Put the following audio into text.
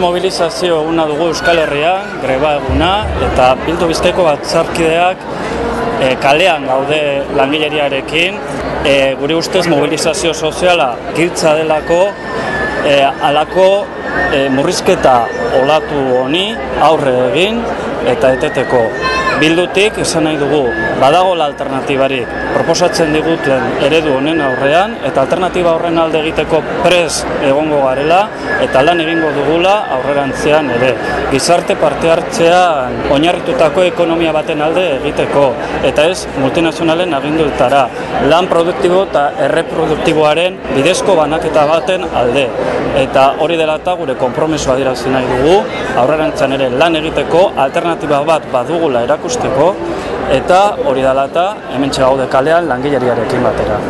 mobilizazio eguna dugu Euskal Herrian, greba eguna, eta Bildu Bizkaiko batzarkideak kalean gaude langileriarekin. Gure ustez mobilizazio soziala giltza delako, halako murrizketa olatu honi aurre egin eta eteteko. Bildutik esan nahi dugu, badagoela alternatibarik proposatzen diguten eredu honen aurrean, eta alternatiba horren alde egiteko prest egongo garela, eta lan egingo dugula aurrerantzean ere. Gizarte parte hartzean oinarritutako ekonomia baten alde egiteko, eta ez multinazionalen aginduetara. Lan produktibo eta erreproduktiboaren bidezko banaketa baten alde. Eta hori dela eta gure konpromisoa adierazi nahi dugu, aurrerantzean ere lan egiteko alternatiba bat badugula erakusteko, eta hori dela eta hementxe gaude kalean langileriarekin batera.